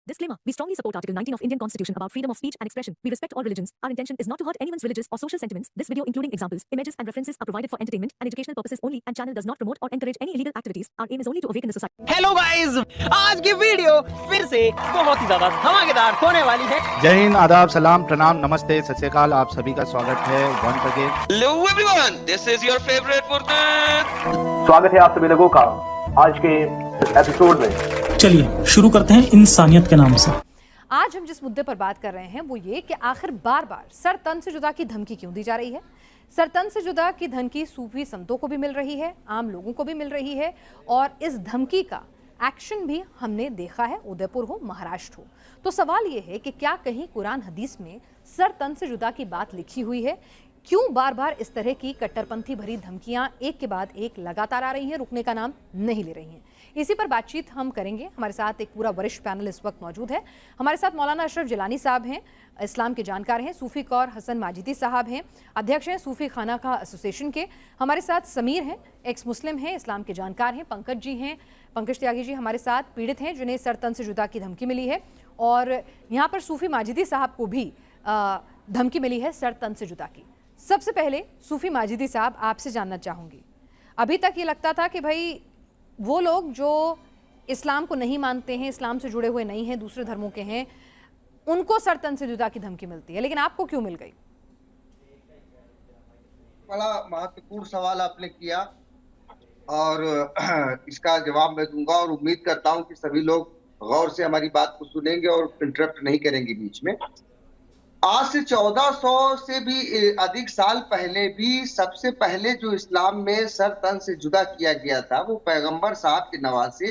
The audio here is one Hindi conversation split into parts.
Disclaimer: We strongly support Article 19 of Indian Constitution about freedom of speech and expression. We respect all religions. Our intention is not to hurt anyone's religious or social sentiments. This video, including examples, images, and references, are provided for entertainment and educational purposes only, and channel does not promote or encourage any illegal activities. Our aim is only to awaken the society. Hello guys, आज की वीडियो फिर से बहुत ही ज्यादा धमाकेदार होने वाली है। जय हिंद, आदाब, सलाम, प्रणाम, नमस्ते, सत श्री अकाल। आप सभी का स्वागत है once again. Hello everyone, this is your favorite Furqan। स्वागत है आप सभी लोगों का आज के एपिसोड में। चलिए शुरू करते हैं इंसानियत के नाम से। आज हम जिस मुद्दे पर बात कर रहे हैं वो ये कि आखिर बार बार सर तन से जुदा की धमकी क्यों दी जा रही है। सर तन से जुदा की धमकी सूफी संतों को भी मिल रही है, आम लोगों को भी मिल रही है, और इस धमकी का एक्शन भी हमने देखा है, उदयपुर हो, महाराष्ट्र हो। तो सवाल ये है कि क्या कहीं कुरान हदीस में सर तन से जुदा की बात लिखी हुई है? क्यों बार बार इस तरह की कट्टरपंथी भरी धमकियां एक के बाद एक लगातार आ रही हैं, रुकने का नाम नहीं ले रही हैं? इसी पर बातचीत हम करेंगे। हमारे साथ एक पूरा वरिष्ठ पैनल इस वक्त मौजूद है। हमारे साथ मौलाना अशरफ जिलानी साहब हैं, इस्लाम के जानकार हैं। सूफी कौर हसन माजिदी साहब हैं, अध्यक्ष हैं सूफी खाना का एसोसिएशन के। हमारे साथ समीर हैं, एक्स मुस्लिम हैं, इस्लाम के जानकार हैं। पंकज जी हैं, पंकज त्यागी जी हमारे साथ पीड़ित हैं, जिन्हें सर तन से जुदा की धमकी मिली है। और यहाँ पर सूफी माजिदी साहब को भी धमकी मिली है सर तन से जुदा की। सबसे पहले सूफी माजिदी साहब, आपसे जानना चाहूँगी, अभी तक ये लगता था कि भाई वो लोग जो इस्लाम को नहीं मानते हैं, इस्लाम से जुड़े हुए नहीं हैं, दूसरे धर्मों के हैं, उनको सर तन से जुदा की धमकी मिलती है, लेकिन आपको क्यों मिल गई? बड़ा महत्वपूर्ण सवाल आपने किया और इसका जवाब मैं दूंगा और उम्मीद करता हूं कि सभी लोग गौर से हमारी बात को सुनेंगे और इंटरप्ट नहीं करेंगे बीच में। आज से 1400 से भी अधिक साल पहले भी सबसे पहले जो इस्लाम में सर तन से जुदा किया गया था वो पैगंबर साहब के नवासे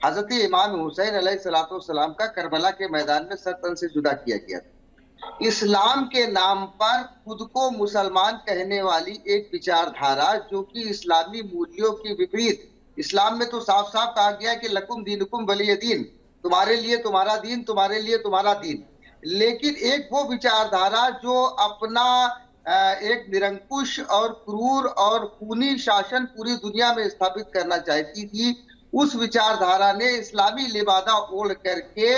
हजरत इमाम हुसैन अलैहिस्सलाम का करबला के मैदान में सर तन से जुदा किया गया था। इस्लाम के नाम पर खुद को मुसलमान कहने वाली एक विचारधारा जो कि इस्लामी मूल्यों के विपरीत, इस्लाम में तो साफ साफ कहा गया है कि लकुम दीनुकुम वलिय दीन, तुम्हारे लिए तुम्हारा दीन, तुम्हारे लिए तुम्हारा दीन। लेकिन एक वो विचारधारा जो अपना एक निरंकुश और क्रूर और खूनी शासन पूरी दुनिया में स्थापित करना चाहती थी, उस विचारधारा ने इस्लामी लिबादा ओढ़ करके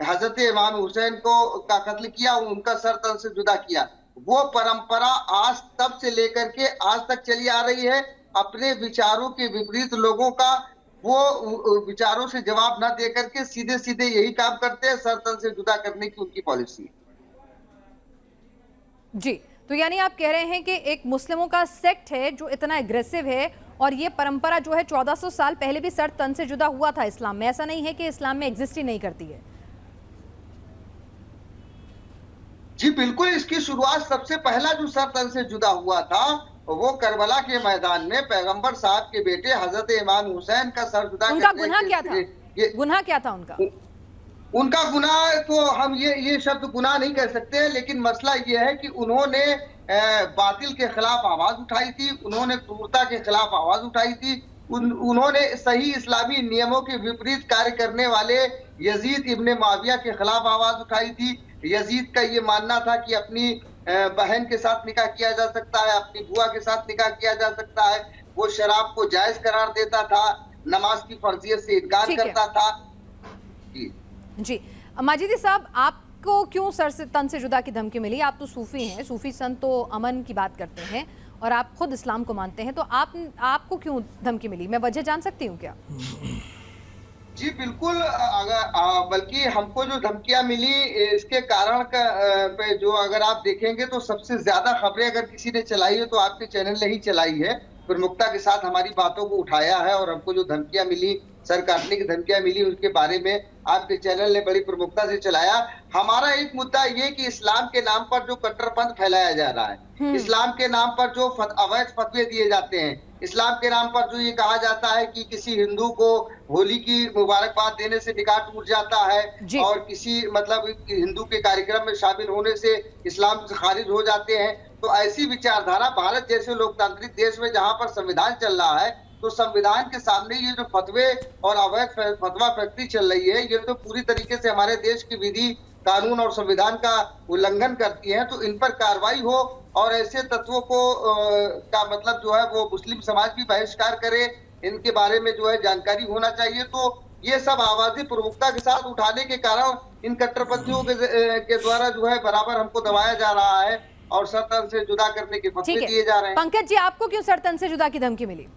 हजरत इमाम हुसैन का कत्ल किया, उनका सर तन से जुदा किया। वो परंपरा आज तब से लेकर के आज तक चली आ रही है। अपने विचारों के विपरीत लोगों का वो विचारों से जवाब ना देकर के सीधे सीधे यही काम करते हैं, सर तन से जुदा करने की उनकी पॉलिसी जी। तो यानी आप कह रहे हैं कि एक मुस्लिमों का सेक्ट है जो इतना एग्रेसिव है, और ये परंपरा जो है 1400 साल पहले भी सर तन से जुदा हुआ था इस्लाम में। ऐसा नहीं है कि इस्लाम में एग्जिस्ट ही नहीं करती है। जी बिल्कुल, इसकी शुरुआत सबसे पहला जो सर तन से जुदा हुआ था वो करबला के मैदान में पैगंबर साहब के बेटे हजरत इमाम हुसैन का सर जुदा उनका गुनाह क्या था? गुनाह क्या था उनका? उनका गुनाह तो हम ये शब्द गुनाह नहीं कह सकते, लेकिन मसला ये है कि उन्होंने बातिल के खिलाफ आवाज उठाई थी, उन्होंने क्रूरता के खिलाफ आवाज उठाई थी, उन्होंने सही इस्लामी नियमों के विपरीत कार्य करने वाले यजीद इब्ने मुआविया के खिलाफ आवाज उठाई थी। यजीद का ये मानना था कि अपनी बहन के साथ निकाह किया जा सकता है, अपनी बुआ के साथ निकाह किया जा सकता है। वो शराब को जायज करार देता था, नमाज की फर्जियत से इनकार करता था। जी माजिदी साहब, आपको क्यों सर से तन से जुदा की धमकी मिली? आप तो सूफी हैं, सूफी संत तो अमन की बात करते हैं और आप खुद इस्लाम को मानते हैं, तो आपको क्यों धमकी मिली? मैं वजह जान सकती हूँ क्या? जी बिल्कुल, बल्कि हमको जो धमकियां मिली इसके कारण पे जो अगर आप देखेंगे तो सबसे ज्यादा खबरें अगर किसी ने चलाई है तो आपके चैनल ने ही चलाई है, प्रमुखता के साथ हमारी बातों को उठाया है। और हमको जो धमकियां मिली, सर काटने की धमकियां मिली, उसके बारे में आपके चैनल ने बड़ी प्रमुखता से चलाया। हमारा एक मुद्दा ये कि इस्लाम के नाम पर जो कट्टरपंथ फैलाया जा रहा है, इस्लाम के नाम पर जो अवैध फतवे दिए जाते हैं, इस्लाम के नाम पर जो ये कहा जाता है कि किसी हिंदू को होली की मुबारकबाद देने से निकाह टूट जाता है और किसी मतलब हिंदू के कार्यक्रम में शामिल होने से इस्लाम से खारिज हो जाते हैं, तो ऐसी विचारधारा भारत जैसे लोकतांत्रिक देश में जहां पर संविधान चल रहा है, तो संविधान के सामने ये जो फतवे और अवैध फतवा फैक्ट्री चल रही है, ये तो पूरी तरीके से हमारे देश की विधि, कानून और संविधान का उल्लंघन करती है। तो इन पर कार्रवाई हो और ऐसे तत्वों को का मतलब जो है वो मुस्लिम समाज भी बहिष्कार करे, इनके बारे में जो है जानकारी होना चाहिए। तो ये सब आवाज़ी प्रमुखता के साथ उठाने के कारण इन कट्टरपंथियों के द्वारा जो है बराबर हमको दबाया जा रहा है और सर तन से जुदा करने के फतवे दिए जा रहे हैं। पंकज जी, आपको क्यों सर तन से जुदा की धमकी मिली?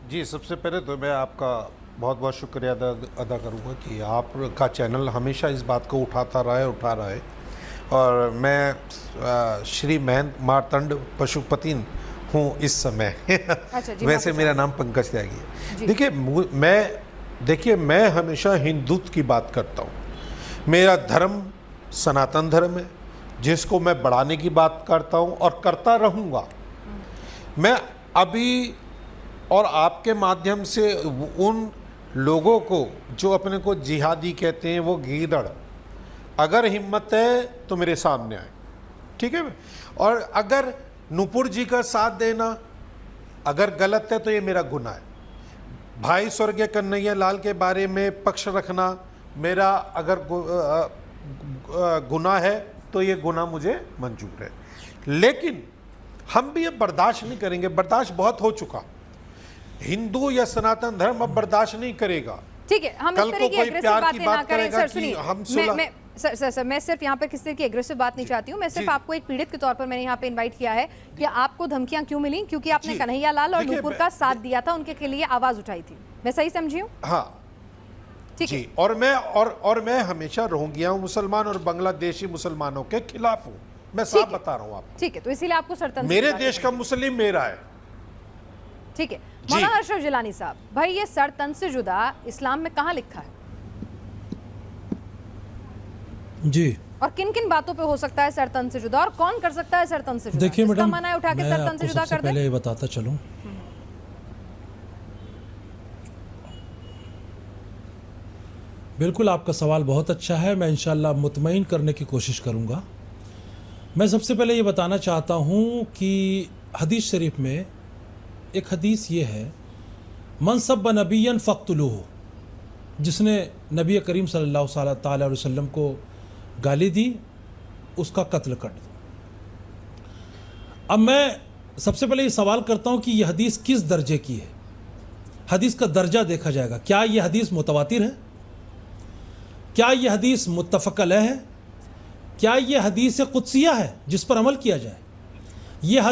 जी, सबसे पहले तो मैं आपका बहुत बहुत शुक्रिया अदा करूँगा कि आपका चैनल हमेशा इस बात को उठा रहा है और मैं श्री महेंद्र मार्तंड पशुपति हूँ इस समय। अच्छा जी, वैसे मेरा नाम पंकज त्यागी है। देखिए मैं हमेशा हिंदुत्व की बात करता हूँ। मेरा धर्म सनातन धर्म है जिसको मैं बढ़ाने की बात करता हूँ और करता रहूँगा। मैं अभी और आपके माध्यम से उन लोगों को जो अपने को जिहादी कहते हैं, वो गीदड़, अगर हिम्मत है तो मेरे सामने आए, ठीक है। और अगर नुपुर जी का साथ देना अगर गलत है तो ये मेरा गुनाह है। भाई स्वर्गीय कन्हैया लाल के बारे में पक्ष रखना मेरा अगर गुनाह है तो ये गुनाह मुझे मंजूर है, लेकिन हम भी अब बर्दाश्त नहीं करेंगे। बर्दाश्त बहुत हो चुका। हिंदू या सनातन धर्म अब बर्दाश्त नहीं करेगा। ठीक है, हम कल इस तरह को कोई प्यार की बात करेगा सर, कि सुनिए, हम सर मैं सिर्फ यहाँ पे किसी तरह की एग्रेसिव बात नहीं चाहती हूँ। मैं सिर्फ आपको एक पीड़ित के तौर पर मैंने यहाँ पे इनवाइट किया है कि आपको धमकियां क्यों मिली, क्योंकि आपने कन्हैया लाल और नुपुर का साथ दिया था, उनके लिए आवाज उठाई थी। मैं सही समझी हूँ? हाँ ठीक जी। है। और मैं हमेशा रोहिंग्या मुसलमान और बांग्लादेशी मुसलमानों के खिलाफ हूँ। मैं साफ बता रहा हूँ आपको। ठीक है, तो इसीलिए आपको सरतन मेरे देश का मुस्लिम मेरा है। ठीक है। मौलाना अशरफ जिलानी साहब, भाई ये सर तन से जुदा इस्लाम में कहाँ लिखा है जी, और किन किन बातों पे हो सकता है सर तन से जुदा, और कौन कर सकता है सर तन से जुदा? देखिए मैडम, मना है उठा के सर तन से जुदा कर दे। पहले ये बताता चलूं, बिल्कुल आपका सवाल बहुत अच्छा है। मैं इंशाल्लाह मुतमईन करने की कोशिश करूंगा। मैं सबसे पहले ये बताना चाहता हूं कि हदीस शरीफ में एक हदीस ये है, मन सब्ब नबियन फ़क़्तुलूहु, जिसने नबी करीम सल्लल्लाहु अलैहि वसल्लम को गाली दी उसका कत्ल कर दो। अब मैं सबसे पहले ये सवाल करता हूँ कि यह हदीस किस दर्जे की है। हदीस का दर्जा देखा जाएगा। क्या यह हदीस मुतवातिर है? क्या यह हदीस मुत्तफ़क़ अलैह है? क्या यह हदीस कुदसिया है जिस पर अमल किया जाए? यह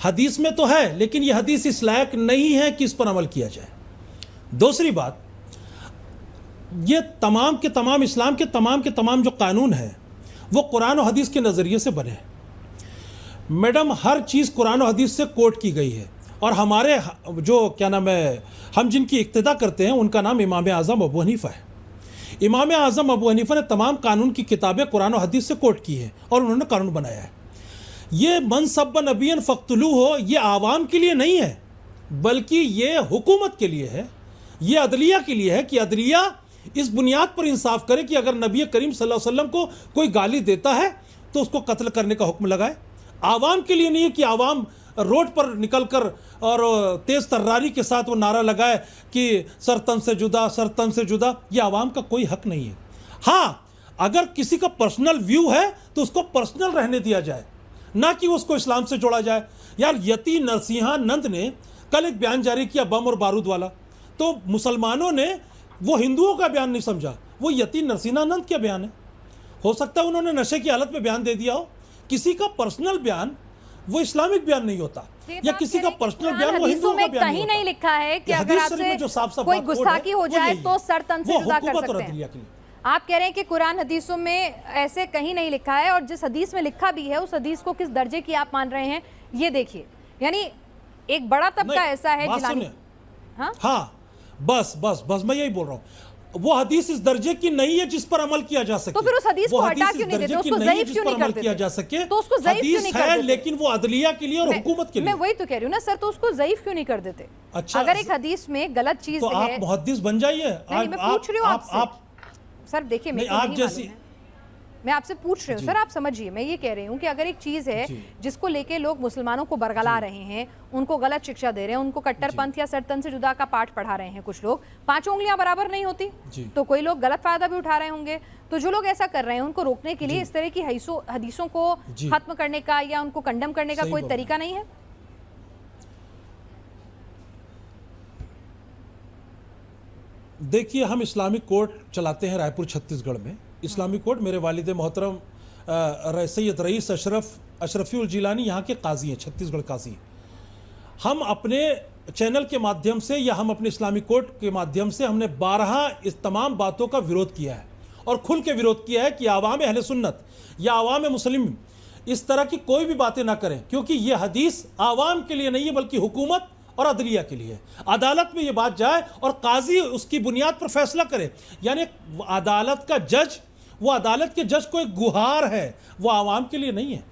हदीस में तो है, लेकिन यह हदीस इस लायक नहीं है कि इस पर अमल किया जाए। दूसरी बात, ये तमाम के तमाम इस्लाम के तमाम जो कानून हैं वो कुरान और हदीस के नज़रिए से बने हैं। मैडम, हर चीज़ कुरान और हदीस से कोट की गई है, और हमारे जो क्या नाम है, हम जिनकी इक्तिदा करते हैं उनका नाम इमाम आज़म अबू हनीफ़ा है। इमाम आज़म अबू हनीफ़ा ने तमाम कानून की किताबें कुरान और हदीस से कोट की है और उन्होंने कानून बनाया है। ये मन सब्ब नबियन फ़क़्तुलूहु ये आवाम के लिए नहीं है, बल्कि ये हुकूमत के लिए है, ये अदलिया के लिए है कि अदलिया इस बुनियाद पर इंसाफ करे कि अगर नबी करीम सल्लल्लाहु अलैहि वसल्लम को कोई गाली देता है तो उसको कत्ल करने का हुक्म लगाए। आवाम के लिए नहीं है कि आवाम रोड पर निकलकर और तेज़ तर्रारी के साथ वो नारा लगाए कि सर तन से जुदा, सर तन से जुदा। ये आवाम का कोई हक नहीं है। हाँ, अगर किसी का पर्सनल व्यू है तो उसको पर्सनल रहने दिया जाए, ना कि उसको इस्लाम से जोड़ा जाए। यार, यति नरसिंहानंद ने कल एक बयान जारी किया बम और बारूद वाला, तो मुसलमानों ने वो हिंदुओं का बयान नहीं समझा, वो यति नरसिंहानंद का बयान है। हो सकता है उन्होंने नशे की हालत में बयान दे दिया हो। किसी का पर्सनल बयान वो इस्लामिक बयान नहीं होता, या किसी का पर्सनल बयान वो हिंदुओं का बयान नहीं होता। कहीं नहीं लिखा है कि अगर आपसे कोई गुस्ताखी हो जाए तो सर तन से जुदा कर सकते हैं। आप कह रहे हैं कि कुरान हदीसों में ऐसे कहीं नहीं लिखा है, और जिस हदीस में लिखा भी है उस हदीस को किस दर्जे की आप मान रहे हैं ये देखिए। यानी एक बड़ा तबका ऐसा है जिलानी। हाँ, बस मैं यही बोल रहा हूँ, वो हदीस इस दर्जे की नहीं है जिस पर अमल किया जा सके। तो फिर उस हदीस को हटा क्यों नहीं देते, उसको ज़ईफ क्यों नहीं कर देते? किया जा सके तो उसको ज़ईफ क्यों नहीं कर देते? लेकिन वो अदलिया के लिए और हुकूमत के लिए। मैं वही तो कह रही हूँ ना सर, तो उसको ज़ईफ क्यों नहीं कर देते? अच्छा, अगर एक हदीस में गलत चीज तो आप मुहद्दिस बन जाइए। नहीं, मैं पूछ रही हूँ आपसे। सर देखिए, मैं आपसे पूछ रही हूँ सर, आप समझिए। मैं ये कह रही हूँ कि अगर एक चीज़ है जिसको लेके लोग मुसलमानों को बरगला रहे हैं, उनको गलत शिक्षा दे रहे हैं, उनको कट्टरपंथ या सरतन से जुदा का पाठ पढ़ा रहे हैं कुछ लोग, पांचों उंगलियां बराबर नहीं होती, तो कोई लोग गलत फायदा भी उठा रहे होंगे। तो जो लोग ऐसा कर रहे हैं उनको रोकने के लिए इस तरह की हदीसों को खत्म करने का या उनको कंडम करने का कोई तरीका नहीं है? देखिए, हम इस्लामिक कोर्ट चलाते हैं रायपुर छत्तीसगढ़ में। इस्लामिक कोर्ट मेरे वालिद मोहतरम सैयद रईस अशरफी उल जिलानी यहाँ के काजी हैं, छत्तीसगढ़ काजी। हम अपने चैनल के माध्यम से या हम अपने इस्लामिक कोर्ट के माध्यम से हमने 12 इस तमाम बातों का विरोध किया है और खुल के विरोध किया है कि आवाम अहले सुन्नत या आवाम मुस्लिम इस तरह की कोई भी बातें ना करें, क्योंकि ये हदीस आवाम के लिए नहीं है बल्कि हुकूमत और अदलिया के लिए। अदालत में ये बात जाए और काजी उसकी बुनियाद पर फैसला करे, यानी अदालत का जज, वो अदालत के जज को एक गुहार है, वो आवाम के लिए नहीं है।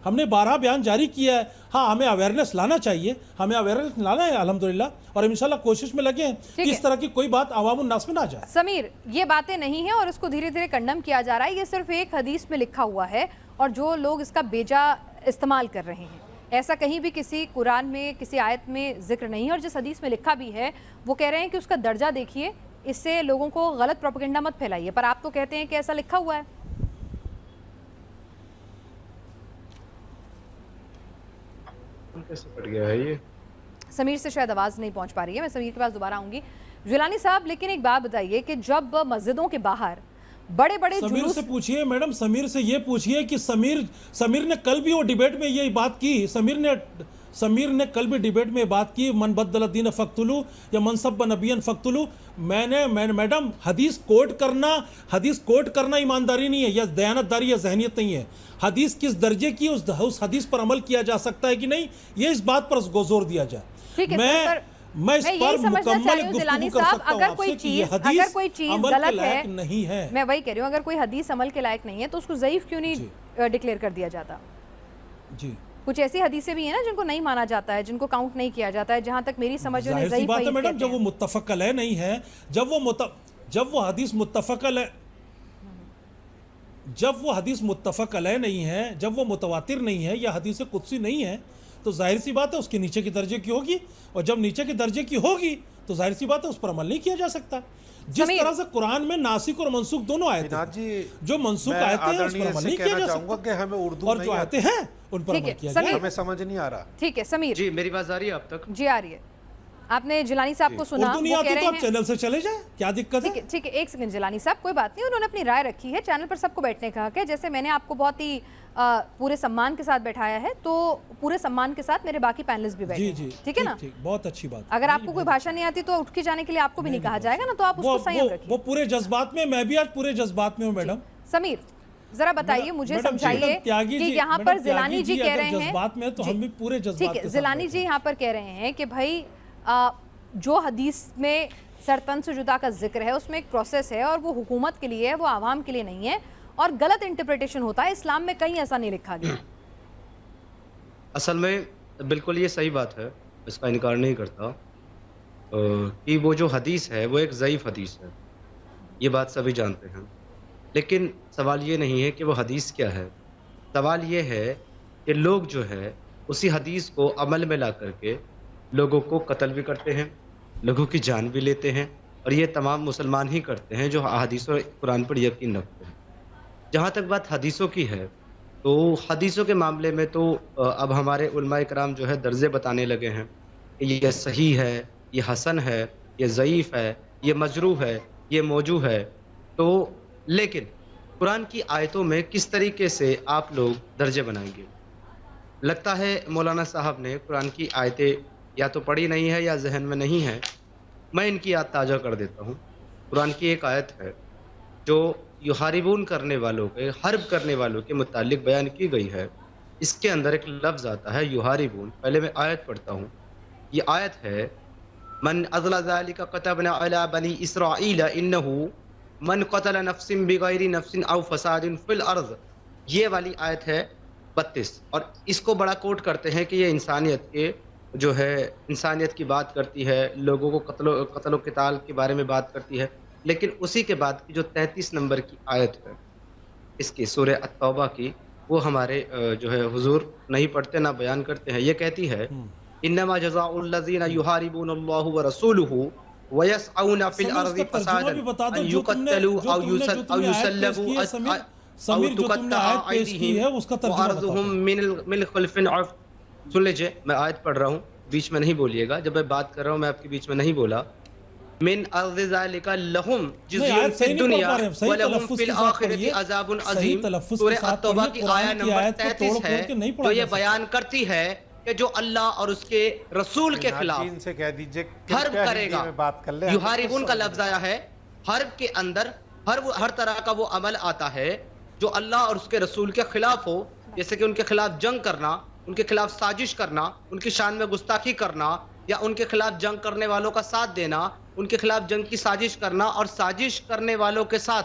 हमने 12 बयान जारी किया है। हाँ, हमें अवेयरनेस लाना चाहिए, हमें अवेयरनेस लाना है अल्हम्दुलिल्लाह, और इंशाल्लाह कोशिश में लगे हैं कि इस तरह की कोई बात आवामुन नास में ना जाए। समीर, ये बातें नहीं है और इसको धीरे धीरे कंडम किया जा रहा है। ये सिर्फ एक हदीस में लिखा हुआ है और जो लोग इसका बेजा इस्तेमाल कर रहे हैं, ऐसा कहीं भी किसी कुरान में किसी आयत में जिक्र नहीं है। और जिस हदीस में लिखा भी है वो कह रहे हैं कि उसका दर्जा देखिए, इससे लोगों को गलत प्रोपेगेंडा मत फैलाइए, पर आप तो कहते हैं कि ऐसा लिखा हुआ है। कैसे पड़ गया है ये? समीर से शायद आवाज़ नहीं पहुंच पा रही है, मैं समीर के पास दोबारा आऊंगी। जिलानी साहब, लेकिन एक बात बताइए कि जब मस्जिदों के बाहर बड़े बड़े समीर से पूछिए, मैडम समीर से ये पूछिए कि समीर ने कल भी वो डिबेट में ये बात की, समीर ने कल भी डिबेट में बात की, मन बद्दल दीन फक्तुलू या मनसब नबियन फक्तुलू। मैंने मैडम हदीस कोट करना ईमानदारी नहीं है या दयानतदारी या जहनियत नहीं है। हदीस किस दर्जे की, उस हदीस पर अमल किया जा सकता है कि नहीं, ये इस बात पर जोर दिया जाए। मैं इस पर मुकम्मल गुफ्तगू कर सकता हूं आपसे कि ये हदीस अमल के लायक नहीं है। मैं वही कह रही हूँ, अगर कोई हदीस अमल के लायक नहीं है तो उसको ज़ईफ क्यों नहीं डिक्लेयर कर दिया जाता? जी, कुछ ऐसी हदीसें भी हैं ना जिनको नहीं माना जाता है, जिनको काउंट नहीं किया जाता है। जहां तक मेरी समझ में ज़ईफ बात है मैडम, जब वो मुत्तफक अलैह नहीं है, जब वो हदीस मुत्तफक अलैह नहीं है, जब वो मुतवातिर नहीं है या हदीस कुदसी नहीं है, तो जाहिर सी बात है उसके नीचे के दर्जे की होगी, और जब नीचे के दर्जे की होगी तो जाहिर सी बात है उस पर अमल नहीं किया जा सकता। जिस तरह से कुरान में नासिक और मनसूख दोनों आयतें हैं, जो मनसूख आयतें हैं उस पर अमल नहीं किया जा सकता कि हमें उर्दू और जो आयतें हैं उन पर अमल किया जाए। हमें समझ नहीं आ रहा। ठीक है समीर जी, मेरी आवाज आ रही है अब तक? जी आ रही है। आपने जिलानी साहब को सुना, उर्दू नहीं आती तो आप चैनल से चले जाए, क्या दिक्कत है? ठीक है, एक सेकंड जिलानी साहब, कोई बात नहीं, उन्होंने अपनी राय रखी है, चैनल पर सबको बैठने का हक है। जैसे मैंने आपको बहुत ही पूरे सम्मान के साथ बैठाया है, तो पूरे सम्मान के साथ मेरे बाकी पैनलिस्ट भी बैठे हैं, ठीक है ना? बहुत अच्छी बात। अगर आपको कोई भाषा नहीं आती तो उठ के जाने के लिए आपको भी नहीं कहा जाएगा ना, तो आप उसको संयम रखिए। वो पूरे जज्बात में, मैं भी आज पूरे जज्बात में हूँ मैडम। समीर जरा बताइए, मुझे समझाइए कि यहाँ पर जिलानी जी कह रहे हैं, जज्बात में तो हम भी पूरे जज्बात ठीक है, जिलानी जी यहाँ पर कह रहे हैं कि भाई जो हदीस में सरतन से जुदा का जिक्र है उसमें एक प्रोसेस है और वो हुकूमत के लिए है, वो आवाम के लिए नहीं है, और गलत इंटरप्रिटेशन होता है। इस्लाम में कहीं ऐसा नहीं लिखा गया। असल में बिल्कुल ये सही बात है, इसका इनकार नहीं करता कि वो जो हदीस है वो एक ज़ईफ़ हदीस है, ये बात सभी जानते हैं। लेकिन सवाल ये नहीं है कि वो हदीस क्या है, सवाल ये है कि लोग जो है उसी हदीस को अमल में ला करके लोगों को कत्ल भी करते हैं, लोगों की जान भी लेते हैं, और ये तमाम मुसलमान ही करते हैं जो हदीस और कुरान पर यकीन रखते हैं। जहाँ तक बात हदीसों की है, तो हदीसों के मामले में तो अब हमारे उलमा इकराम जो है दर्जे बताने लगे हैं कि ये सही है, ये हसन है, ये ज़ईफ़ है, ये मजरूह है, ये मौजू है। तो लेकिन कुरान की आयतों में किस तरीके से आप लोग दर्जे बनाएंगे? लगता है मौलाना साहब ने कुरान की आयतें या तो पढ़ी नहीं है या जहन में नहीं है। मैं इनकी याद ताज़ा कर देता हूँ। कुरान की एक आयत है जो युहारिबून करने वालों के, हर्ब करने वालों के मुतालिक बयान की गई है। इसके अंदर एक लफ्ज़ आता है युहारिबून। पहले मैं आयत पढ़ता हूँ। ये आयत है, मन अज़ला ज़ालिका कतबना अला बनी इसराईल इन्नहु मन क़तल नफ्सिन बिगैरि नफ्सिन औ फसादिन फिल अर्ज़। ये वाली आयत है 32, और इसको बड़ा कोट करते हैं कि ये इंसानियत के जो है इंसानियत की बात करती है, लोगों को कत्ल क़िताल के बारे में बात करती है। लेकिन उसी के बाद की जो 33 नंबर की आयत है इसकी सूरह अत-तौबा की, वो हमारे जो है हुजूर नहीं पढ़ते ना बयान करते हैं। ये कहती है इन्नमा जज़ाउल लज़ीना युहारिबूनल्लाहु व रसूलहु व यसअउना फिल अर्ज़ि फसादन अन युक़तलू औ युसल्लबू समीर जो तुमने आयत पेश की है उसका तर्जुमा बताओ। मिन खल्फिन। सुन लीजिए, मैं आयत पढ़ रहा हूँ, बीच में नहीं बोलिएगा। जब मैं बात कर रहा हूँ मैं आपके बीच में नहीं बोला। मिन अर्ज़ि ज़ालिका लहुम नहीं, जिज़्युन आयत सही फ़िद नहीं पढ़ दुनिया पा रहे हैं। सही व लहुम तलफ़्फ़ुज़ फ़िल के साथ आखिरति पढ़िए। अज़ाबुन सही अज़ीम। तलफ़्फ़ुज़ के सूरह साथ अत-तौबा पढ़िए। की कुरान आया की नंबर आयत को 33 तोड़-फोड़ है, के नहीं तो पढ़ा ये जा सकता। बयान करती है कि जो अल्लाह और उसके रसूल के नाज़ खिलाफ जी, इनसे कह दीजिए हर्ब कृपया करेगा, हिंदी में बात कर ले। युहारिबुन का लफ्ज आया है। हर्ब के अंदर हर तरह का वो अमल आता है जो अल्लाह और उसके रसूल के खिलाफ हो, जैसे कि उनके खिलाफ जंग करना, उनके खिलाफ साजिश करना, उनकी शान में गुस्ताखी करना, या उनके खिलाफ जंग करने वालों का साथ देना, उनके खिलाफ जंग की साजिश करना और साजिश करने वालों के साथ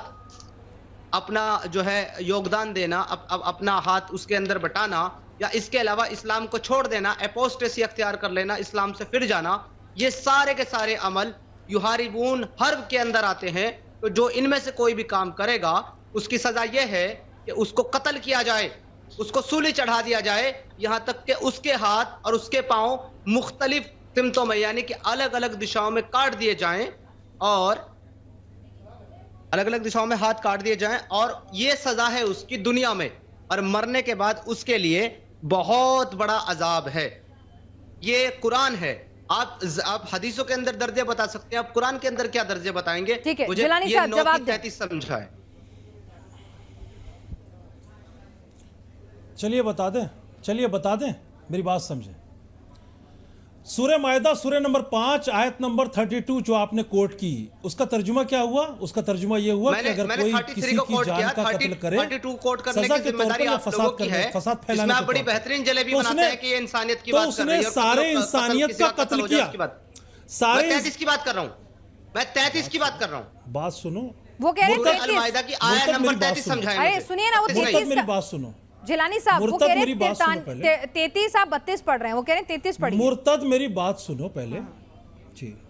अपना जो है योगदान देना, अपना हाथ उसके अंदर बटाना, या इसके अलावा इस्लाम को छोड़ देना, एपोस्टेसी अख्तियार कर लेना, इस्लाम से फिर जाना, ये सारे के सारे अमल युहारिबून हर्ब के अंदर आते हैं। तो जो इनमें से कोई भी काम करेगा उसकी सजा यह है कि उसको कत्ल किया जाए, उसको सूली चढ़ा दिया जाए, यहाँ तक कि उसके हाथ और उसके पाँव मुख्तलिफ सिमतों में यानी कि अलग अलग दिशाओं में काट दिए जाएं, और अलग अलग दिशाओं में हाथ काट दिए जाएं, और ये सजा है उसकी दुनिया में, और मरने के बाद उसके लिए बहुत बड़ा अजाब है। ये कुरान है। आप हदीसों के अंदर दर्जे बता सकते हैं, आप कुरान के अंदर क्या दर्जे बताएंगे? ठीक है, मुझे जिलानी ये साहब 9 जवाब की दें। 33 समझाएं। चलिए बता दें, मेरी बात समझें। सूरह मायदा सूरह नंबर 5 आयत नंबर 32 जो आपने कोट की, उसका तर्जुमा क्या हुआ? उसका तर्जुमा ये हुआ कि अगर कोई किसी की जान का कत्ल करे, 32 कोट करने सजा की के तौर जिम्मेदारी पर आप फसाद लोगों की है। करने, फसाद फैलाने इसमें आप के बड़ी तौर पर। बेहतरीन जलेबी तो बनाते उसने- हैं कि ये इंसानियत की तो बात कर रही है, उसने सारे इंसानियत का कत्ल किया। सारे 33 की बात कर रहा हूँ, मैं 33 की बात कर रहा हूँ। बात सुनो, वो कह रहे हैं सूरह 33। अल-माइदा की आयत मुर्तद नंबर मेरी बात 33 सुनो। समझाएं अरे मुझे। सुनिए ना, वो 33 मुर्तद नहीं। मेरी बात सुनो। जिलानी साहब वो मुर्तद कह रहे मेरी बात सुनो पहले। हैं 33, आप 32 पढ़ रहे हैं, वो कह रहे हैं 33 पढ़िए। मुर्तद मेरी बात सुनो पहले जी।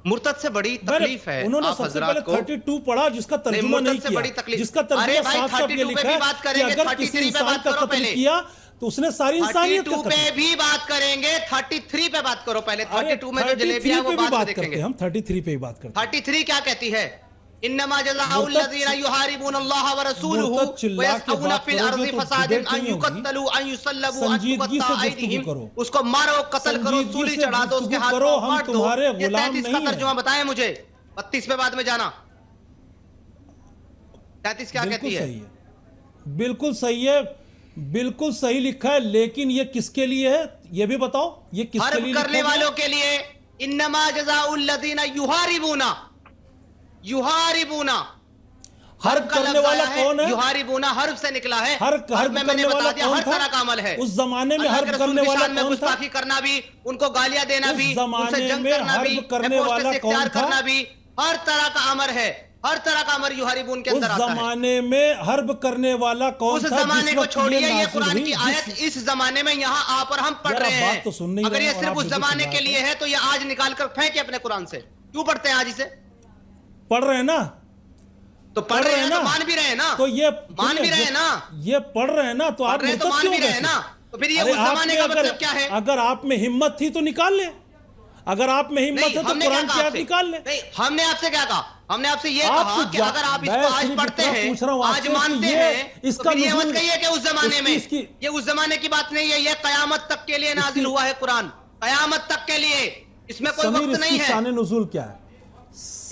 मुर्तद से बड़ी तकलीफ है उन्होंने आप सबसे हजरात पहले को। 32 पढ़ा जिसका तर्जुमा नहीं मुर्तद से बड़ी किया, तकलीफ। जिसका अरे तर्जुमा भाई, साफ साफ ये 32 लिखा पे भी है बात कि करेंगे, अगर किसी 33 पे इंसान बात का करो कत्ल पहले। किया तो उसने सारी इंसानियत का 32 कत्ल पे किया। भी बात करेंगे, 33 पे बात करो पहले। अरे 32 में जो जलेबी है 33 वो पे भी बाद में बात करते देखेंगे। हैं, हम 33 पे ही बात करते हैं। 33 क्या कहती है? इन्नमा जज़ाउल लज़ीना युहारिबून अल्लाह व रसूलहू मुर्तद चिल्ला व के यसअून बात फिल करोगे अर्ज़ि तो फसादिन डिबेट अन नहीं होगी। युक़त्तलू अन युसल्लबू अन संजीदगी से तुक़त्ता गुफ्तगू अयदीहिम। करो। उसको मारो, कत्ल करो, संजीदगी सूली से चढ़ा दो, उसके गुफ्तगू हाथ करो, पाँव हम काट दो। तुम्हारे ये गुलाम 33 का नहीं हैं। तर्जुमा बताएं मुझे। 32 पे बाद में जाना। 33 क्या बिल्कुल कहती है? सही है, बिल्कुल सही है, बिल्कुल सही लिखा है, लेकिन ये किसके लिए है ये भी बताओ। ये किसके हर्ब लिए करने लिखा गया? वालों के लिए। इन्नमा जज़ाउल लज़ीना युहारिबूना, युहारिबूना हर्ब का करने लफ्ज वाला आया है, कौन है? युहारिबूना हर्ब से निकला है। हर्ब में मैंने करने बता वाला दिया कौन हर था? तरह का अमल है। उस जमाने में अल्लाह हर्ब के रसूल करने की वाला शान में कौन था? गुस्ताखी करना भी, उनको गालियां देना उस भी, जमाने उनसे जंग में करना भी, हर्ब करने एपोस्टेसी वाला इख्तियार कौन था? करना भी, हर तरह का अमर है। हर तरह का अमर युहारिबून के उस अंदर आता है। जमाने में हर्ब करने वाला कौन उस था? जमाने जिस को वक्त छोड़िए, ये नाज़िल कुरान हुई, की जिस- आयत इस जमाने में यहाँ आ पर हम पढ़ यार, रहे आप हैं। बात तो सुन नहीं अगर रहे ये हैं और सिर्फ आप उस बिल्कुल जमाने चिल्ला के रहे लिए है तो ये आज निकाल कर फेंके अपने कुरान से। क्यों पढ़ते हैं आज इसे? पढ़ रहे हैं ना, तो पढ़ रहे हैं, तो मान भी रहे हैं ना, तो ये मान भी रहे हैं ना, ये पढ़ रहे हैं ना, तो आप पढ़ रहे हैं तो मुर्तद मान क्यों भी हो रहे गए हैं ना। तो फिर ये अरे उस जमाने आप में का मतलब क्या है? अगर आप में हिम्मत थी तो निकाल ले, अगर आप में हिम्मत नहीं, है तो हमने क्या कुरान कहा की आयत आपसे? निकाल ले। नहीं, हमने आपसे क्या कहा? हमने आपसे ये आप कहा कि जा- अगर आप मैं इसको आज सिर्फ पढ़ते इतना हैं, पूछ रहा हूं आज आपसे कि मानते ये हैं, तो इसका फिर ये मत नुज़ूल- कहिए कि उस जमाने में, ये उस जमाने की बात नहीं है, ये कयामत तक के लिए नाजिल हुआ है कुरान, कयामत तक के लिए। इसमें कोई समीर, वक्त नहीं इसकी है। शान नुज़ूल क्या है?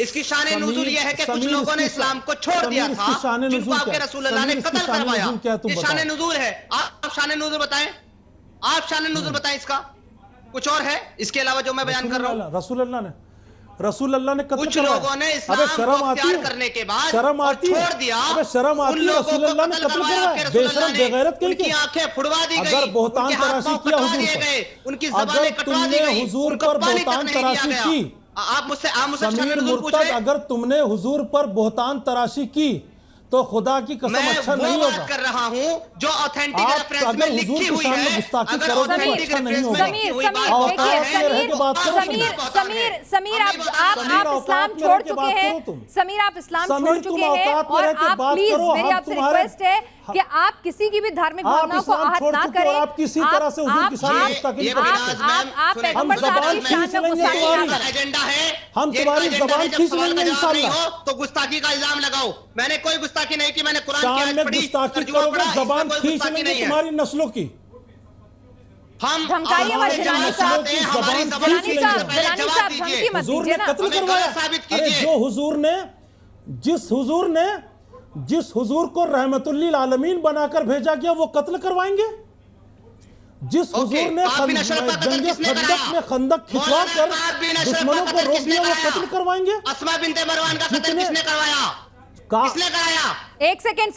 इसकी शान नुज़ूल ये है कि कुछ समीर, लोगों ने इसकी इस्लाम को छोड़ दिया समीर, था, इसकी शान जिनको नुज़ूल आपके क्या है? रसूल अल्लाह ने समीर, इसकी कत्ल शान करवाया। नुज़ूल क्या है? तुम ये शान बताओ। नुज़ूल है। आप शान नुज़ूल बताएं, आप शान नुज़ूल बताएं। इसका कुछ और है इसके अलावा जो मैं बयान कर रहा हूँ? रसूल अल्लाह ने कत्ल कुछ करवाया। लोगों ने इस्लाम अबे को शर्म आती इख्तियार है? करने के बाद शर्म और आती है? छोड़ दिया। अबे शर्म उन आती है? लोगों रसूल को अल्लाह ने कत्ल कत्ल करवाया, करवाया, आपके रसूल बेशरम अल्लाह ने। बेगैरत कहीं उनकी के। आंखें फुड़वा दी गई, अगर बोहतान उनके हाथ तराशी पांव किया कटवा हुजूर दिए पर, गए, उनकी ज़बानें अगर कटवा दी तुमने गई, हुजूर उनको पर पानी तक बोहतान नहीं दिया तराशी गया। की, आप मुझसे शान समीर नुज़ूल पूछ मुर्तद, रहे हैं? अगर तुमने हुजूर पर बोहतान तराशी की तो खुदा की कसम मैं अच्छा वो नहीं बात होगा। कर रहा हूँ जो ऑथेंटिक आप रेफरेंस अगर में हुजूर लिखी की हुई शान में है। गुस्ताखी अगर करोगे तो ऑथेंटिक अच्छा नहीं रेफरेंस में होगा। लिखी हुई समीर, बात औकात होती में है, रह के बात करो। समीर आप इस्लाम औकात में छोड़ रह के चुके बात हैं। करो तुम। समीर आप इस्लाम समीर, छोड़ तुम चुके हैं औकात में और रह के आप बात प्लीज करो। मेरी हम आपसे तुम्हारे- रिक्वेस्ट है कि आप किसी की भी धार्मिक आप भावनाओं को इस्लाम आहत छोड़ ना चुके हो, करें। आप किसी तरह से हुजूर की शान में गुस्ताखी नहीं करते। आप सुने, पैगंबर साहब ज़बान की शान खींच में लेंगे गुस्ताखी ना तुम्हारी। करें। एजेंडा है, हम ये तुम्हारी एजेंडा ज़बान है, जब खींच सवाल लेंगे का जवाब नहीं इंशाअल्लाह। हो तो गुस्ताखी का इल्जाम लगाओ। मैंने कोई गुस्ताखी नहीं की, मैंने कुरान की शान आयत में पढ़ी, गुस्ताखी तर्जुमा करोगे, पढ़ा, इसमें ज़बान कोई खींच गुस्ताखी लेंगे नहीं है। तुम्हारी नस्लों की। हम धमकाइए मत जिलानी साहब, हमारी जिलानी साहब धमकी मत हुजूर दीजिए ने ना। कत्ल करवाया। अरे जो हुजूर ने जिस हुजूर को रहमतुल्लिल आलमीन बनाकर भेजा गया वो कत्ल करवाएंगे? जिस हुजूर ने जंगे खंदक में खंदक खिंचवा कर दुश्मनों को रोक दिया वो कत्ल करवाएंगे? अस्मा बिनते मरवान का कत्ल किसने करवाया? किसने कराया? एक सेकंड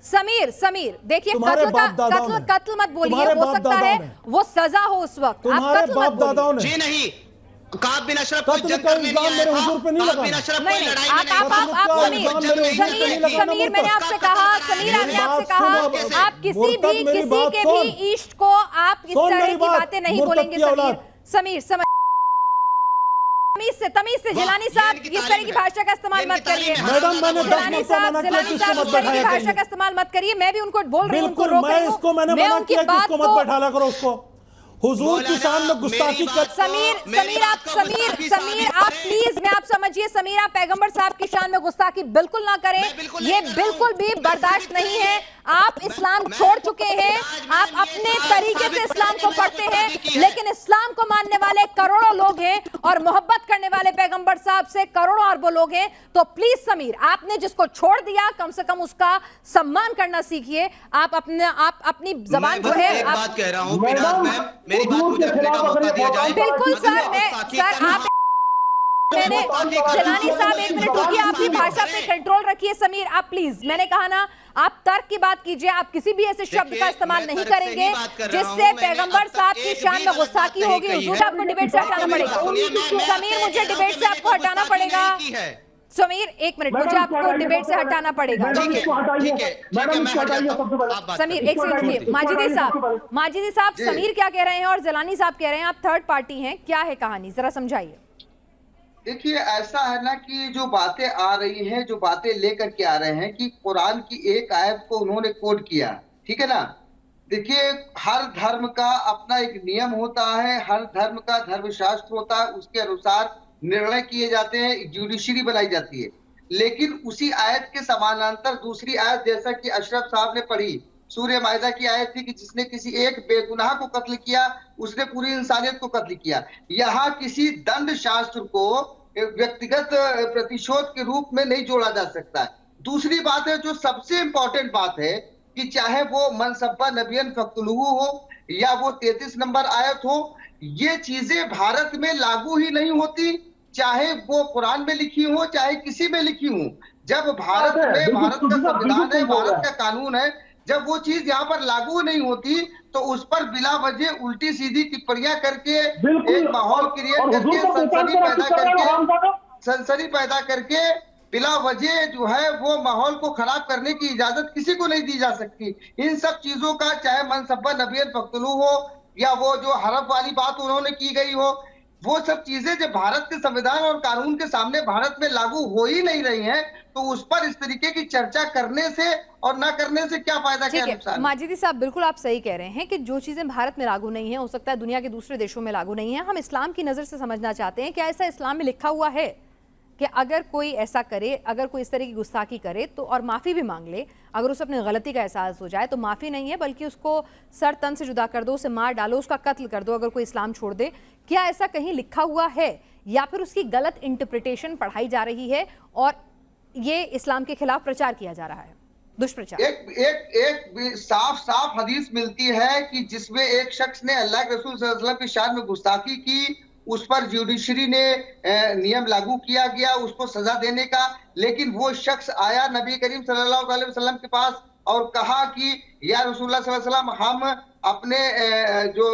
समीर, देखिए कत्ल मत बोलिए, हो सकता है वो सजा हो उस वक्त, आप कत्ल मत बोलिए। जी नहीं, काब बिन अशरफ कोई जंग करने नहीं आया था। नहीं, समीर मैंने आपसे कहा, आप किसी के भी ईस्ट को आप इस तरह की बातें नहीं बोलेंगे। समीर तमीज से जिलानी साहब इस तरह की भाषा का इस्तेमाल मत करिए। मैडम मैंने जिलानी साहब इस तरह की भाषा का इस्तेमाल मत करिए। मैं भी उनको बोल रही हूं, उनको रोक रही हूं। मैंने मना किया कि इसको मत बैठाला करो उसको। हुजूर की शान में गुस्ताखी कर। समीर आप प्लीज, मैं आप समझिए समीर, आप पैगंबर साहब की शान में गुस्ताखी बिल्कुल ना करें, ये बिल्कुल भी बर्दाश्त नहीं है। आप इस्लाम छोड़ चुके हैं, आप अपने तरीके से इस्लाम को पढ़ते हैं, लेकिन इस्लाम को मानने वाले करोड़ों लोग हैं और मोहब्बत करने वाले पैगंबर साहब से करोड़ों अरबों लोग हैं। तो प्लीज समीर, आपने जिसको छोड़ दिया कम से कम उसका सम्मान करना सीखिए। आप अपनी जबान जो है, बात कह रहा हूं, मेरी बात मुझे रखने का मौका दिया जाए। बिल्कुल सर, आप मैंने जिलानी साहब एक मिनट रुकिए, आपकी भाषा पे कंट्रोल रखिए। समीर आप प्लीज, मैंने कहा ना आप तर्क की बात कीजिए, आप किसी भी ऐसे शब्द का इस्तेमाल नहीं करेंगे जिससे पैगंबर साहब की शान में गुस्ताखी होगी। हुजूर आपको डिबेट से हटाना पड़ेगा। समीर मुझे डिबेट से आपको हटाना पड़ेगा। समीर एक मिनट, मुझे आपको डिबेट से हटाना पड़ेगा। समीर एक सेकंड रुकिए। माजिदी साहब समीर क्या कह रहे हैं और जिलानी साहब कह रहे हैं आप थर्ड पार्टी हैं, क्या है कहानी, जरा समझाइए। देखिए ऐसा है ना कि जो बातें आ रही हैं, जो बातें लेकर के आ रहे हैं कि कुरान की एक आयत को उन्होंने कोट किया, ठीक है ना। देखिए हर धर्म का अपना एक नियम होता है, हर धर्म का धर्मशास्त्र होता है, उसके अनुसार निर्णय किए जाते हैं, ज्यूडिशरी बनाई जाती है। लेकिन उसी आयत के समानांतर दूसरी आयत जैसा कि अशरफ साहब ने पढ़ी, सूर्य माइदा की आयत थी कि जिसने किसी एक बेगुनाह को कत्ल किया उसने पूरी इंसानियत को कत्ल किया। यहाँ किसी दंड शास्त्र को व्यक्तिगत प्रतिशोध के रूप में नहीं जोड़ा जा सकता है। दूसरी बात है, जो सबसे इंपॉर्टेंट बात है कि चाहे वो मनसब्बा नबियन फक्तुलहू हो या वो 33 नंबर आयत हो, ये चीजें भारत में लागू ही नहीं होती, चाहे वो कुरान में लिखी हो चाहे किसी में लिखी हो। जब भारत में भारत का संविधान है, भारत का कानून है, जब वो चीज यहाँ पर लागू नहीं होती तो उस पर बिला वजह उल्टी सीधी टिप्पणियां करके एक माहौल क्रिएट करके सनसनी पैदा करके बिला वजह जो है वो माहौल को खराब करने की इजाजत किसी को नहीं दी जा सकती। इन सब चीजों का चाहे मनसब्बा नबियन फक्तुलू हो या वो जो हरफ वाली बात उन्होंने की गई हो, वो सब चीजें जब भारत के संविधान और कानून के सामने भारत में लागू हो ही नहीं रही हैं, तो उस पर इस तरीके की चर्चा करने से और ना करने से क्या फायदा, क्या नुकसान। माजिदी साहब बिल्कुल आप सही कह रहे हैं कि जो चीजें भारत में लागू नहीं है हो सकता है दुनिया के दूसरे देशों में लागू नहीं है। हम इस्लाम की नजर से समझना चाहते हैं, क्या ऐसा इस्लाम में लिखा हुआ है कि अगर कोई ऐसा करे, अगर कोई इस तरह की गुस्ताखी करे तो और माफ़ी भी मांग ले, अगर उसे अपनी गलती का एहसास हो जाए तो माफ़ी नहीं है बल्कि उसको सर तन से जुदा कर दो, उसे मार डालो, उसका कत्ल कर दो अगर कोई इस्लाम छोड़ दे। क्या ऐसा कहीं लिखा हुआ है या फिर उसकी गलत इंटरप्रिटेशन पढ़ाई जा रही है और ये इस्लाम के खिलाफ प्रचार किया जा रहा है, दुष्प्रचार? एक साफ हदीस मिलती है कि जिसमें एक शख्स ने अल्लाह के रसूल सल्लल्लाहु अलैहि वसल्लम की शान में गुस्ताखी की, उस पर ज्यूडिशरी ने नियम लागू किया गया उसको सजा देने का। लेकिन वो शख्स आया नबी करीम सल्लल्लाहु अलैहि वसल्लम के पास और कहा कि या रसूलुल्लाह सल्लल्लाहु अलैहि वसल्लम, हम अपने जो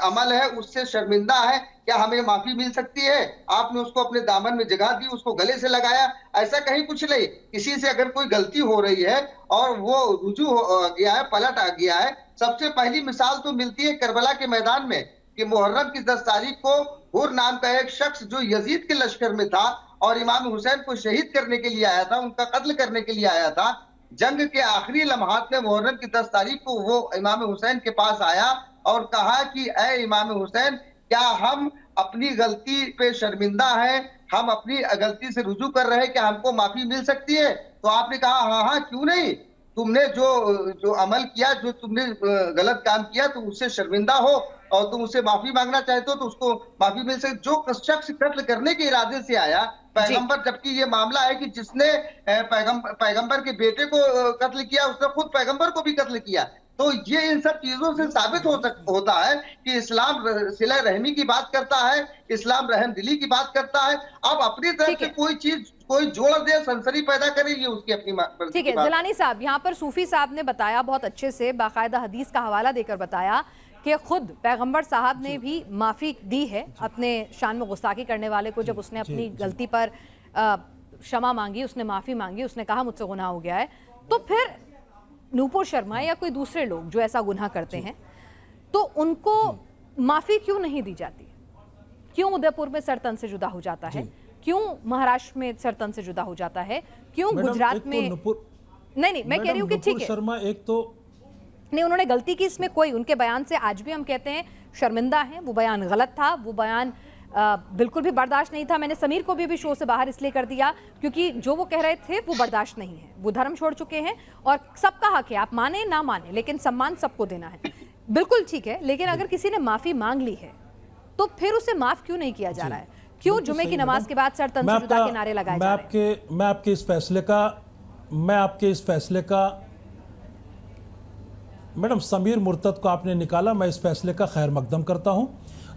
अमल है उससे शर्मिंदा है, क्या हमें माफी मिल सकती है? आपने उसको अपने दामन में जगह दी, उसको गले से लगाया। ऐसा कहीं कुछ नहीं। किसी से अगर कोई गलती हो रही है और वो रुजू हो गया है, पलट आ गया है, सबसे पहली मिसाल तो मिलती है करबला के मैदान में कि मुहर्रम की 10 तारीख को हुर नाम का एक शख्स जो यजीद के लश्कर में था और इमाम हुसैन को शहीद करने के लिए आया था, उनका कत्ल करने के लिए आया था, जंग के आखिरी लम्हात में मुहर्रम की 10 तारीख को वो इमाम हुसैन के पास आया और कहा कि ऐ इमाम हुसैन, क्या हम अपनी गलती पे शर्मिंदा हैं, हम अपनी गलती से रुजू कर रहे हैं, क्या हमको माफी मिल सकती है? तो आपने कहा हाँ हाँ क्यों नहीं। तुमने जो अमल किया, जो तुमने गलत काम किया, तुम उससे शर्मिंदा हो और तुम उससे माफी मांगना चाहते हो तो उसको माफी मिल सकती। जो शख्स कत्ल करने के इरादे से आया पैगंबर, जबकि ये मामला है कि जिसने पैगंबर के बेटे को कत्ल किया उसने खुद पैगंबर को भी कत्ल किया। तो ये इन सब चीजों से साबित होता है कि इस्लाम सिला रहमी की बात करता है, इस्लाम रहम दिली की बात करता है। अब अपनी तरफ से कोई चीज कोई जोड़ दे, सनसनी पैदा करे, ये उसकी अपनी। ठीक है जिलानी साहब, यहाँ पर सूफी साहब ने बताया बहुत अच्छे से, बाकायदा हदीस का हवाला देकर बताया कि खुद पैगंबर साहब ने भी माफ़ी दी है अपने शान में गुस्ताखी करने वाले को। जब उसने अपनी गलती पर क्षमा मांगी, उसने माफ़ी मांगी, उसने कहा मुझसे गुनाह हो गया है, तो फिर नूपुर शर्मा या कोई दूसरे लोग जो ऐसा गुनाह करते हैं तो उनको माफ़ी क्यों नहीं दी जाती? क्यों उदयपुर में सर तन से जुदा हो जाता है? क्यों महाराष्ट्र में सर तन से जुदा हो जाता है? क्यों गुजरात में नहीं मैं कह रही हूँ कि ठीक है शर्मा एक तो नहीं, उन्होंने गलती की, इसमें कोई उनके बयान से आज भी हम कहते हैं शर्मिंदा हैं। वो बयान गलत था, वो बयान बिल्कुल भी बर्दाश्त नहीं था। मैंने समीर को भी शो से बाहर इसलिए कर दिया क्योंकि जो वो कह रहे थे वो बर्दाश्त नहीं है। वो धर्म छोड़ चुके हैं और सबका हक है, आप माने ना माने, लेकिन सम्मान सबको देना है, बिल्कुल ठीक है। लेकिन अगर किसी ने माफ़ी मांग ली है तो फिर उसे माफ़ क्यों नहीं किया जा रहा है? क्यों जुमे की नमाज के बाद सर तन से जुदा के नारे लगाए जा रहे हैं? मैं आपके इस फैसले का मैडम, समीर मुर्तद को आपने निकाला, मैं इस फैसले का खैर मकदम करता हूं।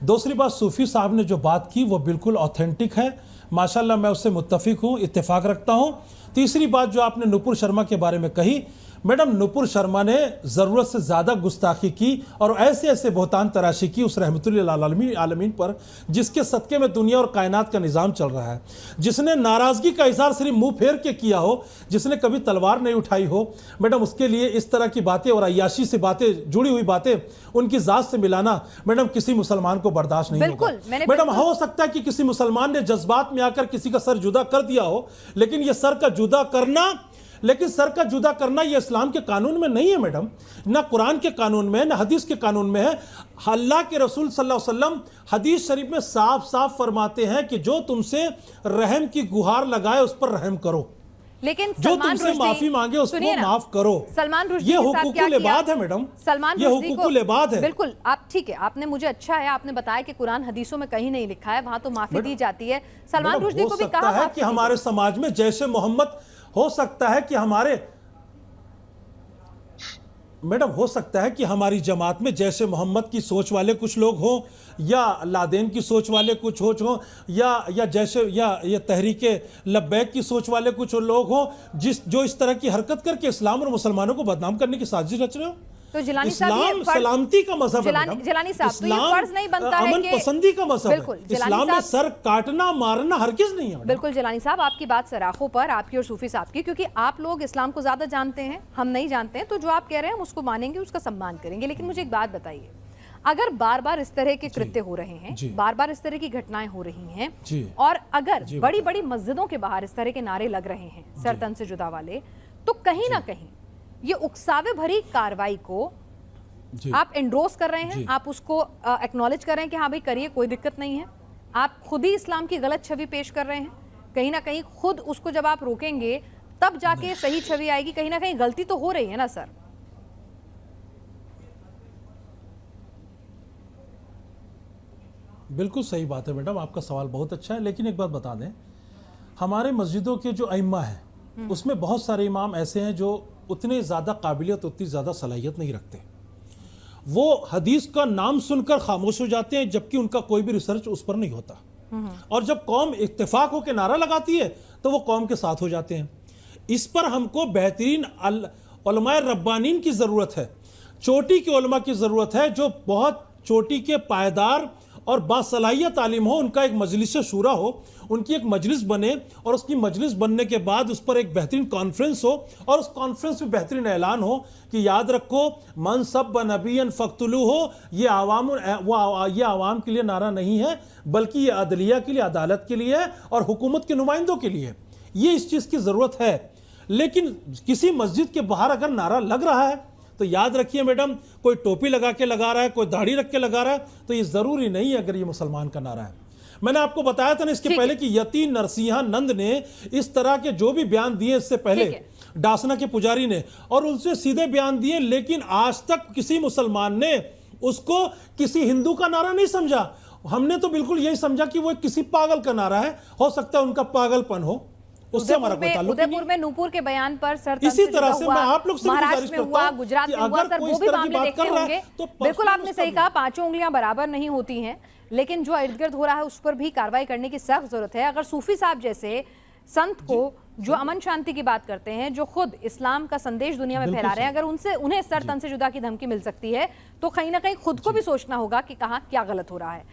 दूसरी बात, सूफी साहब ने जो बात की वो बिल्कुल ऑथेंटिक है, माशाल्लाह मैं उससे मुत्तफिक हूं, इत्तेफाक रखता हूं। तीसरी बात जो आपने नुपुर शर्मा के बारे में कही, मैडम नुपुर शर्मा ने ज़रूरत से ज़्यादा गुस्ताखी की और ऐसे ऐसे बहुतान तराशी की उस रहमतुल्लिल आलमीन पर जिसके सदक़े में दुनिया और कायनात का निज़ाम चल रहा है, जिसने नाराज़गी का इज़हार सिर्फ मुंह फेर के किया हो, जिसने कभी तलवार नहीं उठाई हो, मैडम उसके लिए इस तरह की बातें और अय्याशी से बातें, जुड़ी हुई बातें उनकी ज़ात से मिलाना मैडम किसी मुसलमान को बर्दाश्त नहीं होगा। मैडम हो सकता है कि किसी मुसलमान ने जज्बात में आकर किसी का सर जुदा कर दिया हो, लेकिन ये सर का जुदा करना ये इस्लाम के कानून में नहीं है मैडम, ना कुरान के कानून में है, ना हदीस के कानून में है। अल्लाह के रसूल सल्लल्लाहु अलैहि वसल्लम हदीस शरीफ में साफ साफ फरमाते हैं कि जो तुमसे रहम की गुहार लगाए उस पर रहम करो, लेकिन जो तुमसे माफी मांगे उसको माफ करो। सलमान रुश्दी ये हुकूकुल इबाद है मैडम, ये हुकूकुल इबाद है। बिल्कुल आप ठीक है, आपने मुझे अच्छा है आपने बताया कि कुरान हदीसों में कहीं नहीं लिखा है, वहां तो माफी दी जाती है। सलमान रुश्दी को भी कहा है कि हमारे समाज में जैसे मोहम्मद, हो सकता है कि मैडम हो सकता है कि हमारी जमात में जैसे मोहम्मद की सोच वाले कुछ लोग हों, या लादेन की सोच वाले कुछ हों, या जैसे या तहरीके लब्बैक की सोच वाले कुछ लोग हों जो इस तरह की हरकत करके इस्लाम और मुसलमानों को बदनाम करने की साजिश रच रहे हो। तो जिलानी इस्लाम सलामती का मजहब है, जिलानी साहब, तो ये फर्ज नहीं बनता है अमन कि पसंदी का मजहब है। इस्लाम में सर काटना मारना हरगिज नहीं है। बिल्कुल जिलानी साहब, आपकी बात सराखों पर, आपकी और सूफी साहब की, क्योंकि आप लोग इस्लाम को ज्यादा जानते हैं, हम नहीं जानते हैं, तो जो आप कह रहे हैं हम उसको मानेंगे, उसका सम्मान करेंगे। लेकिन मुझे एक बात बताइए, अगर बार बार इस तरह के कृत्य हो रहे हैं, बार बार इस तरह की घटनाएं हो रही हैं, और अगर बड़ी बड़ी मस्जिदों के बाहर इस तरह के नारे लग रहे हैं सर तन से जुदा वाले, तो कहीं ना कहीं ये उकसावे भरी कार्रवाई को आप एंडोर्स कर रहे हैं, आप उसको एक्नॉलेज कर रहे हैं कि हाँ भाई करिए, कोई दिक्कत नहीं है। आप खुद ही इस्लाम की गलत छवि पेश कर रहे हैं, कहीं ना कहीं खुद उसको जब आप रोकेंगे तब जाके सही छवि आएगी। कहीं ना कहीं गलती तो हो रही है ना सर? बिल्कुल सही बात है मैडम, आपका सवाल बहुत अच्छा है। लेकिन एक बात बता दें, हमारे मस्जिदों के जो अइम्मा हैं उसमें बहुत सारे इमाम ऐसे हैं जो उतने ज़्यादा काबिलियत, उतनी ज़्यादा सलाहियत नहीं रखते। वो हदीस का नाम सुनकर खामोश हो जाते हैं, जबकि उनका कोई भी रिसर्च उस पर नहीं होता। और जब कौम इत्तेफाक होकर नारा लगाती है तो वो कौम के साथ हो जाते हैं। इस पर हमको बेहतरीन उलमाए रब्बानीन की ज़रूरत है, चोटी के उलमा की ज़रूरत है, जो बहुत चोटी के पायदार और बासलाहियत आलिम हो, उनका एक मजलिस शूरा हो, उनकी एक मजलिस बने, और उसकी मजलिस बनने के बाद उस पर एक बेहतरीन कॉन्फ्रेंस हो, और उस कॉन्फ्रेंस में बेहतरीन ऐलान हो कि याद रखो मन सब नबीयन फ़क्तुलू हो, ये आवाम के लिए नारा नहीं है, बल्कि ये अदलिया के लिए, अदालत के लिए है और हुकूमत के नुमाइंदों के लिए। ये इस चीज़ की ज़रूरत है। लेकिन किसी मस्जिद के बाहर अगर नारा लग रहा है तो याद रखिए मैडम, कोई टोपी लगा के लगा रहा है, कोई दाढ़ी रख के लगा रहा है, तो ये ज़रूरी नहीं है अगर ये मुसलमान का नारा है। मैंने आपको बताया था ना इसके पहले कि यति नरसिंहा नंद ने इस तरह के जो भी बयान दिए इससे पहले, डासना के पुजारी ने, और उनसे सीधे बयान दिए, लेकिन आज तक किसी मुसलमान ने उसको किसी हिंदू का नारा नहीं समझा। हमने तो बिल्कुल यही समझा कि वो किसी पागल का नारा है, हो सकता है उनका पागलपन हो, उससे हमारा कोई ताल्लुक नहीं। उदयपुर में नूपुर के बयान पर सर इसी तरह से मैं आप लोग से महाराष्ट्र में हुआ, गुजरात में हुआ, सर वो भी मामले देखते होंगे। तो बिल्कुल आपने सही कहा, पांचों उंगलियां बराबर नहीं होती हैं, लेकिन जो इर्द गिर्द हो रहा है उस पर भी कार्रवाई करने की सख्त जरूरत है। अगर सूफी साहब जैसे संत को जो अमन शांति की बात करते हैं, जो खुद इस्लाम का संदेश दुनिया में फैला रहे हैं, अगर उन्हें सर तन से जुदा की धमकी मिल सकती है, तो कहीं ना कहीं खुद को भी सोचना होगा कि कहाँ क्या गलत हो रहा है।